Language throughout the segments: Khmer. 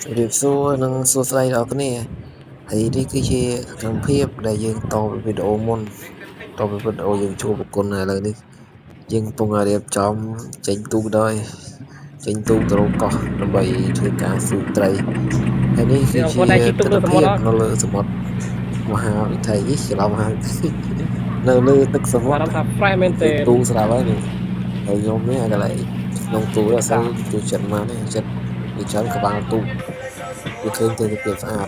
រៀបសួរនិងសួស្តីដល់គ្នាហើយនេះគឺជាសកម្មភាពដែលយើងតវីដេអូមុនតវីដេអូយើងជួបប្រគុណឥឡូវនេះយើងកំពុងរៀបចំចេញទូកដោយចេញទូកទៅរកកោះដើម្បីធ្វើការស៊ូត្រីហើយនេះគឺជាទស្សនវិជ្ជានៅលើសមុទ្រមហាវិថីច្រឡំហើយនៅលើទឹកសមុទ្រថា fresh មែនទេទូកស្រាប់ហើយនេះហើយខ្ញុំនេះកន្លែងក្នុងទូកអត់សូវទូចិត្តមកនេះចិត្តវាច្រើនក្បាលទូកវាឃើញទៅភាពស្អាត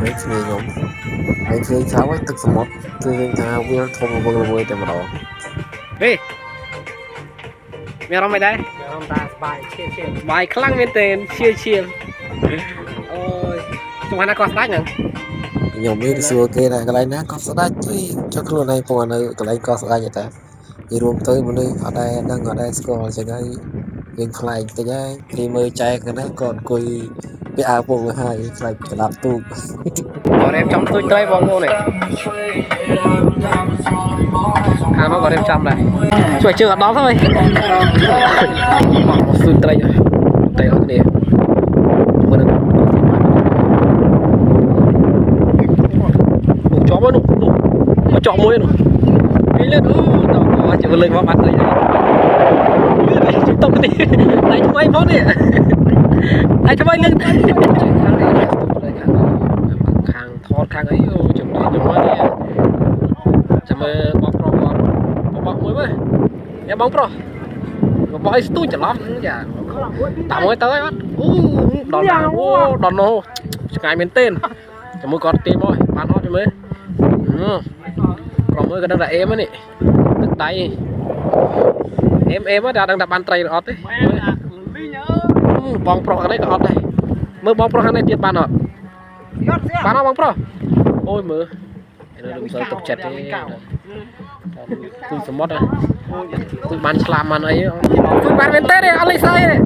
មួយគ្នាខ្ញុំហើយឃើញថាទឹកសមុទ្រគឺឃើញថាវាធំវឹងល្វើយតែម្ដងនេះមានអារម្មណ៍មិនដែរមានអារម្មណ៍ថាស្បាយឈៀលស្បាយខ្លាំងមែនទេឈៀលអូយជំហានណាក៏ស្ដាច់ហ្នឹងខ្ញុំមានសួរគេថាកន្លែងណាក៏ស្ដាច់ទេចុះខ្លួនឯងពងនៅកន្លែងក៏ស្ដាច់តែនិយាយរួមទៅមនុស្សអត់ដែរដឹងអត់ដែរស្គាល់ចឹងហើយយើងខ្លាចតិចហើយគេមើលចែកណាក៏អង្គុយពាក់អាវពុកមកហើយខ្លាចក្តាប់ទូកក៏រៀបចំទួយត្រីបងប្អូននេះខាងនោះក៏រៀបចំដែរជួយជើងអត់ដល់ទេមកទួយត្រីត្រីអត់គ្នាមើលនឹងចប់ហើយនោះចប់មួយនោះពីលេអូដល់ជិះលើមកបាត់ត្រីជិះតុកនេះដៃថ្មីផងនេះដៃថ្មីនឹងខាងថតខាងអីអូជំនាញខ្ញុំមកនេះចាំមើលបងប្រុសគាត់បោកមួយមើលញ៉ាំបងប្រុសបោកឲ្យស្ទូចច្រឡំចាតាមមួយទៅហើយអត់អូដល់អូដល់នោះឆ្ងាយមែនទេចាំមើលគាត់ទីមកបានអត់ចាំមើលប្រមើលក៏ដឹងថាអេមនេះទឹកដៃអេមហ្នឹងតែដឹងថាបានត្រីឬអត់ទេបងប្រុសអត់ទេក៏អត់ដែរមើលបងប្រុសហ្នឹងទៀតបានអត់បានអត់បងប្រុសអូយមើលនៅនឹងសើទឹកចិត្តទេទូសមុទ្រទូបានស្លាមបានអីទូបានមែនទេអត់លេខស្អីទេ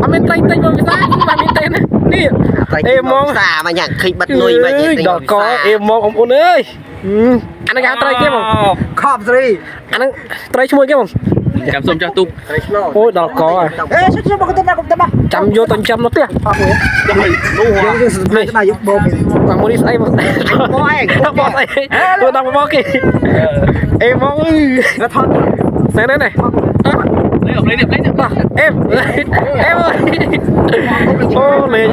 អត់មានត្រីតិចមកវិសាបានមែនទេនេះអេម៉ងសាមកញ៉ាំឃើញបិទនុយមកដល់កអេម៉ងអ៊ំអូនអើយអានេះគេត្រីគេបងខប់ស្រីអាហ្នឹងត្រីឈ្មោះគេបងចាំសុំចាស់ទូកត្រីឆ្នោអូយដល់កអេជួយមកទៅមកចាំយកទៅចាំនោះទៀតអត់មួយយើងស្ដីស្ដាយយកបោកបងមួយនេះស្អីបងបោកឯងបោកអីទៅដល់បោកគេអេម៉ងអើយថតណែនេះលេងអេមអូលេង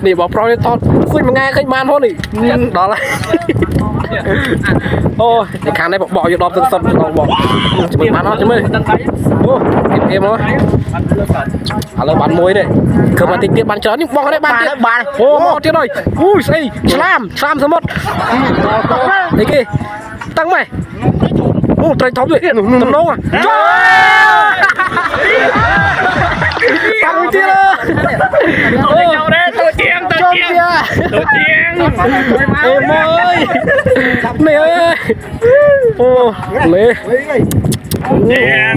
នេះបងប្រុសនេះថតឃើញមួយថ្ងៃឃើញបានហ្នឹងនេះដល់ហើយអូទីខាងនេះបោកយក10ទឹកសុទ្ធដល់បោកជាមួយបានអត់ជាមួយអូអេមមកឥឡូវបានមួយនេះគឺមកតិចទៀតបានច្រើននេះបោកនេះបានទៀតបានអូមកទៀតហើយអូយស្អីឆ្លាមសមុទ្រនេះគេតាំងម៉េចអូត្រីធំទៀតតំណងចាំមួយទៀតអូយទៅជាងអេម៉អើយនេះអើយអូលេអូ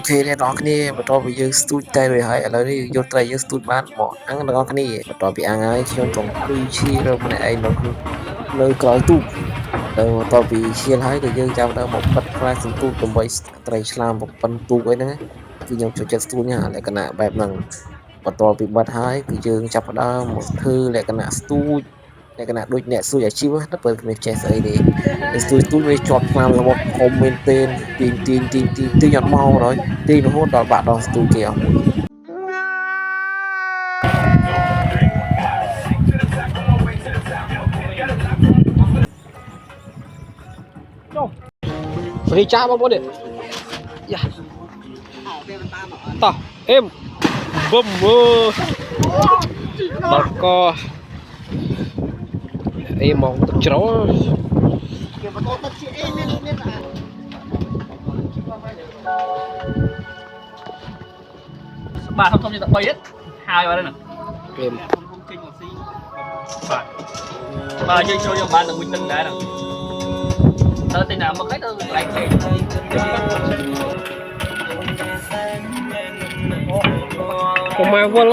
ខេអ្នកនរគ្នាបន្ទាប់ពីយើងស្ទូចតែរួចហើយឥឡូវនេះយកត្រីយើងស្ទូចបានមកអាំងអ្នកនរគ្នាបន្ទាប់ពីអាំងហើយខ្ញុំចង់គួយឈីរម្នាក់ឯងនៅក្រោយទូកទៅបន្ទាប់ពីឈៀលហើយក៏យើងចាប់ដើមមកបិទខ្លាចសន្ទូចដើម្បីត្រីឆ្លាមប៉ុនទូកអីហ្នឹងគឺខ្ញុំចូលចិត្តស្ទូចលក្ខណៈបែបហ្នឹងបន្ទាប់ពីបិទហើយគឺយើងចាប់ដើមមកធ្វើលក្ខណៈស្ទូចលក្ខណៈដូចអ្នកស្ទូចអាជីពណាបើគ្មានចេះស្អីទេស្ទូចវាជាប់ខ្លាំងរបស់ធំមែនទែនទីអត់មកហើយទីរហូតដល់បាក់ដល់ស្ទូចគេអស់មួយរីចាបងប្អូននេះយ៉ាតោះអេមបឹមមើដល់កអេមកទឹកច្រោគេបតទឹកជាអេមានបាទធំៗនេះតែ3ទៀតហើយបាទហ្នឹងគេចេញមកស៊ីបាទយើងចូលយកបានតែមួយទឹកដែរហ្នឹងទៅទីណាមកឲ្យទៅកន្លែងផ្សេងកុំមកវល់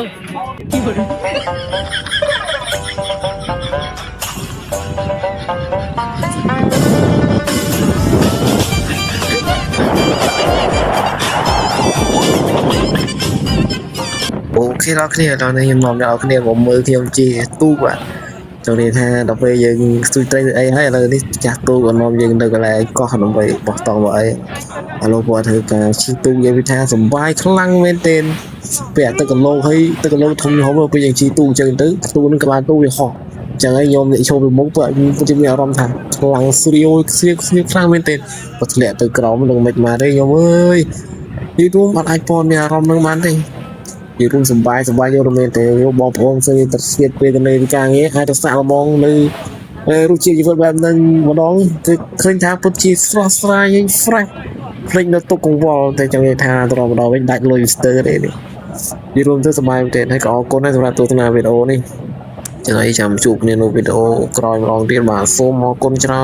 អូខ khi đó kia đó này nhưng mà đó kia một mưa kia chi tu quá cho nên ha đọc về dân tôi tây ấy hay là đi chặt tu còn mong dân được lại có khả năng vậy bỏ tòng vậy alo qua thử cả chi tu dân việt tha sầm vai khăng lên tên vẽ tất cả lô hay tất cả lô thông không được bây giờ chi tu chân tới tu nên các bạn tu thì họ chẳng ai nhom để show được mốc vậy có chỉ mèo rom thằng lăng studio siêu khăng lên tên bật lẹ từ cái đó mình đừng mệt mà đây nhom ơi đi tu bắt iPhone mèo rom đừng bán điอยู่รุ่นสบายอยู่ตรงนี้แต่ยบอกผมซึ่งตัดเสียดไปกันเลยกลางเงี้ยให้ตัวสาวมองเลยรู้ชีวิตแบบนั้นมาน้องจะเคยทางปุ๊บชีสระสระยังฟรักเพลงเราตกกงวอลแต่จังเลยทางตัวเราเป็นดักเลยสเตอร์เลยนี่อยู่รุ่นสบายแต่ให้ก็คนให้สำหรับตัวทนายวิดีโอนี่จะให้จำจุกเนี่ยวิดีโอกรอยลองเรียนมาโฟมคนเจ้า